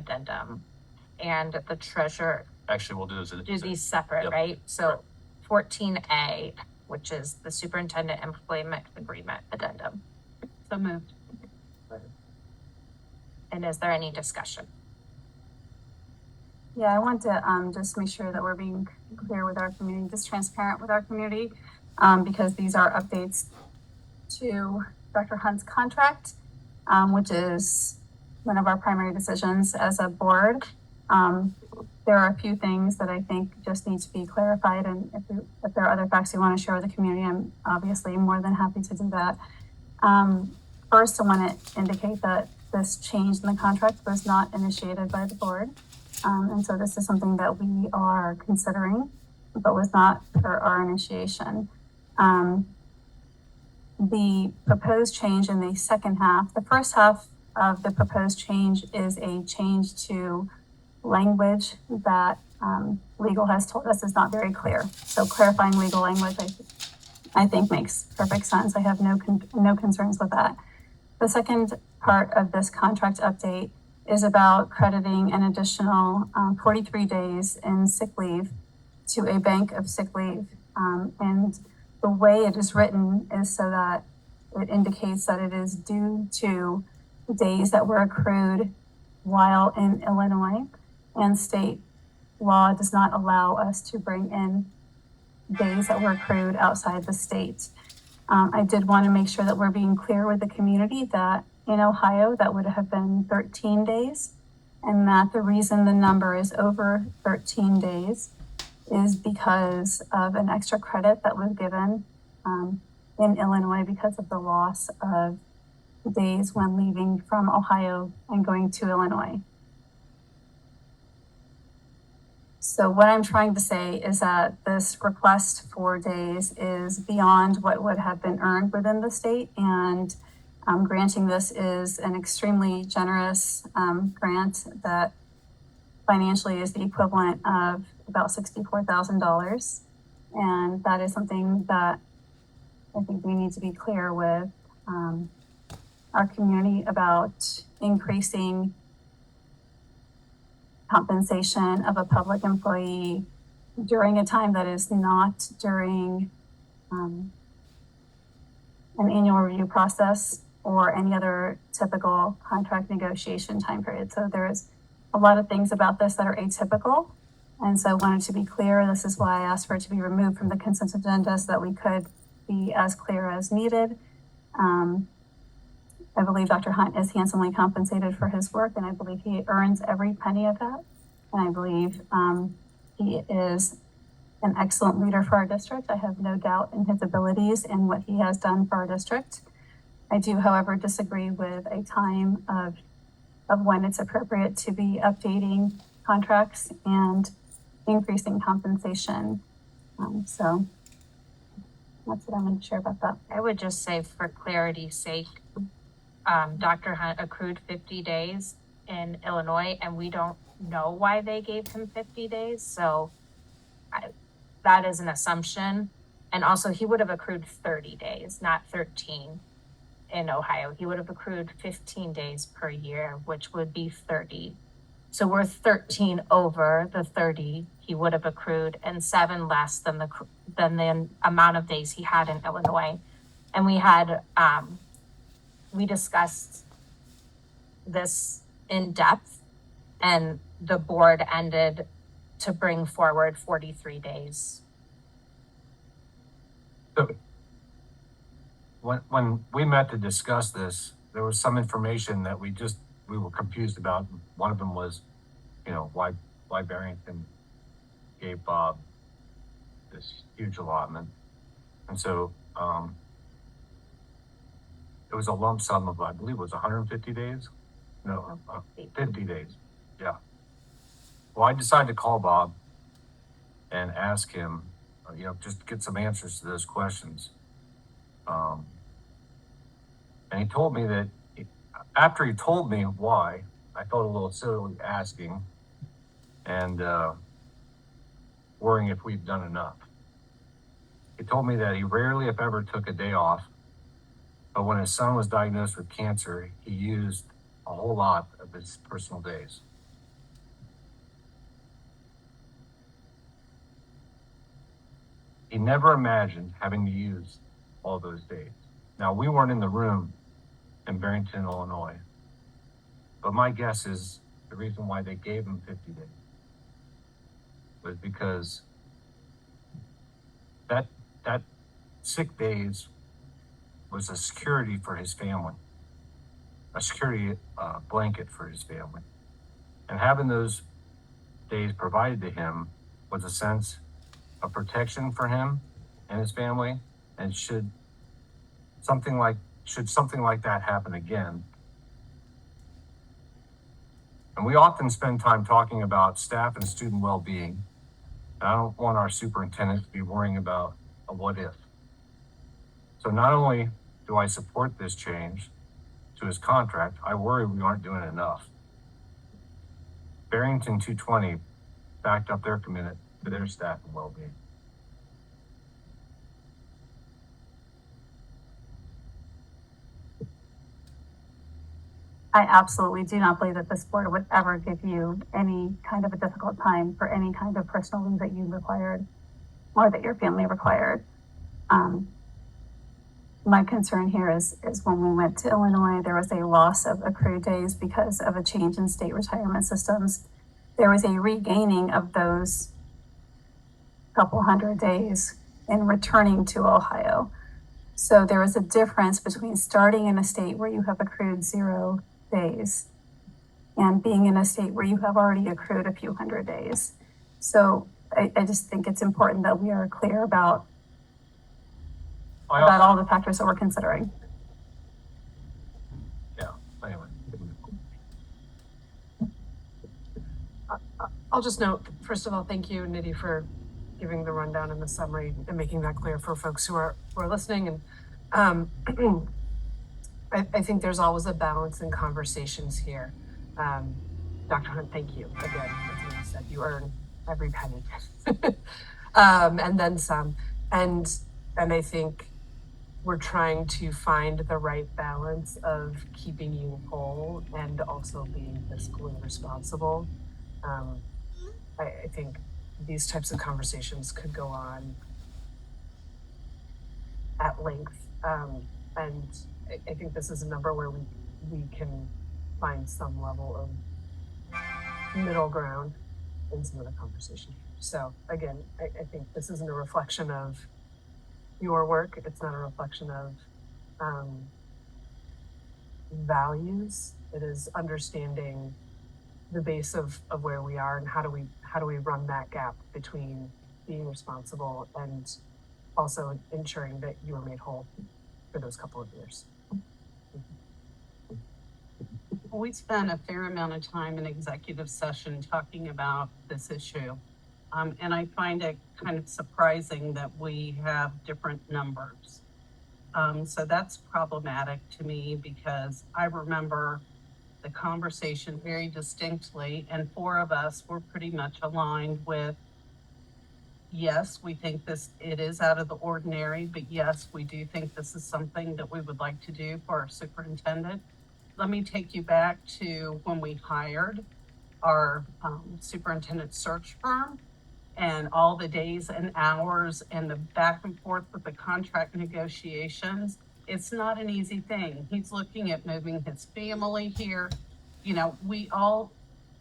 addendum, and the treasurer. Actually, we'll do these separate, yep. right? So 14A, which is the superintendent employment agreement addendum. So moved. And is there any discussion? Yeah, I want to just make sure that we're being clear with our community, just transparent with our community, because these are updates to Dr. Hunt's contract, which is one of our primary decisions as a board. There are a few things that I think just need to be clarified, and if there are other facts you want to share with the community, I'm obviously more than happy to do that. First, I want to indicate that this change in the contract was not initiated by the board. And so this is something that we are considering, but was not for our initiation. The proposed change in the second half, the first half of the proposed change is a change to language that legal has told us is not very clear. So clarifying legal language, I think makes perfect sense. I have no concerns with that. The second part of this contract update is about crediting an additional 43 days in sick leave to a bank of sick leave. And the way it is written is so that it indicates that it is due to days that were accrued while in Illinois, and state law does not allow us to bring in days that were accrued outside the state. I did want to make sure that we're being clear with the community that in Ohio, that would have been 13 days, and that the reason the number is over 13 days is because of an extra credit that was given in Illinois because of the loss of days when leaving from Ohio and going to Illinois. So what I'm trying to say is that this request for days is beyond what would have been earned within the state, and granting this is an extremely generous grant that financially is the equivalent of about $64,000. And that is something that I think we need to be clear with our community about increasing compensation of a public employee during a time that is not during an annual review process or any other typical contract negotiation time period. So there's a lot of things about this that are atypical. And so I wanted to be clear. This is why I asked for it to be removed from the consent agenda so that we could be as clear as needed. I believe Dr. Hunt is handsomely compensated for his work, and I believe he earns every penny of that. And I believe he is an excellent leader for our district. I have no doubt in his abilities and what he has done for our district. I do, however, disagree with a time of when it's appropriate to be updating contracts and increasing compensation. So that's what I'm going to share about that. I would just say, for clarity's sake, Dr. Hunt accrued 50 days in Illinois, and we don't know why they gave him 50 days. So that is an assumption. And also, he would have accrued 30 days, not 13 in Ohio. He would have accrued 15 days per year, which would be 30. So we're 13 over the 30 he would have accrued, and 7 less than the amount of days he had in Illinois. And we had we discussed this in depth, and the board ended to bring forward 43 days. So when we met to discuss this, there was some information that we were confused about. One of them was, why Barrington gave Bob this huge allotment. And so it was a lump sum of, I believe it was 150 days. No, 50 days. Yeah. Well, I decided to call Bob and ask him, just get some answers to those questions. And he told me that after he told me why, I felt a little silly asking and worrying if we've done enough. He told me that he rarely, if ever, took a day off, but when his son was diagnosed with cancer, he used a whole lot of his personal days. he never imagined having to use all those days. Now, we weren't in the room in Barrington, Illinois, but my guess is the reason why they gave him 50 days was because that sick days was a security for his family, a security blanket for his family. And having those days provided to him was a sense of protection for him and his family. And should something like that happen again, and we often spend time talking about staff and student well-being, and I don't want our superintendent to be worrying about a what if. So not only do I support this change to his contract, I worry we aren't doing enough. Barrington 220 backed up their commitment to their staff and well-being. I absolutely do not believe that this board would ever give you any kind of a difficult time for any kind of personal leave that you required or that your family required. My concern here is when we went to Illinois, there was a loss of accrued days because of a change in state retirement systems. There was a regaining of those couple hundred days in returning to Ohio. So there is a difference between starting in a state where you have accrued 0 days and being in a state where you have already accrued a few hundred days. So I just think it's important that we are clear about all the factors that we're considering. Yeah, anyway. I'll just note, first of all, thank you, Nidhi, for giving the rundown and the summary and making that clear for folks who are listening. And I think there's always a balance in conversations here. Dr. Hunt, thank you again. As you said, you earn every penny, and then some. And I think we're trying to find the right balance of keeping you whole and also being fiscally responsible. I think these types of conversations could go on at length. And I think this is a number where we can find some level of middle ground in some of the conversation. So again, I think this isn't a reflection of your work. It's not a reflection of values. It is understanding the base of where we are and how do we run that gap between being responsible and also ensuring that you are made whole for those couple of years. We spent a fair amount of time in executive session talking about this issue. And I find it kind of surprising that we have different numbers. So that's problematic to me because I remember the conversation very distinctly, and 4 of us were pretty much aligned with, yes, we think it is out of the ordinary, but yes, we do think this is something that we would like to do for our superintendent. Let me take you back to when we hired our superintendent search firm and all the days and hours and the back and forth with the contract negotiations. It's not an easy thing. He's looking at moving his family here. You know, we all,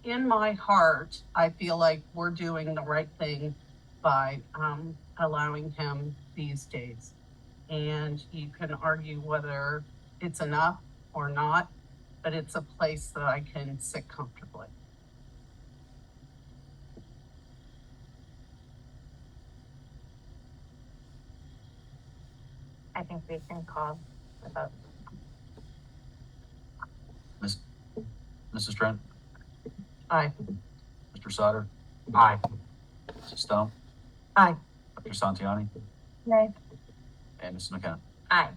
in my heart, I feel like we're doing the right thing by allowing him these days. And you can argue whether it's enough or not, but it's a place that I can sit comfortably. I think we can call the vote. Mrs. Trent, Aye. Mr. Sauter, Aye. Mrs. Stone, Aye. Dr. Santiani, Nay. and Mrs. McKenna. Aye.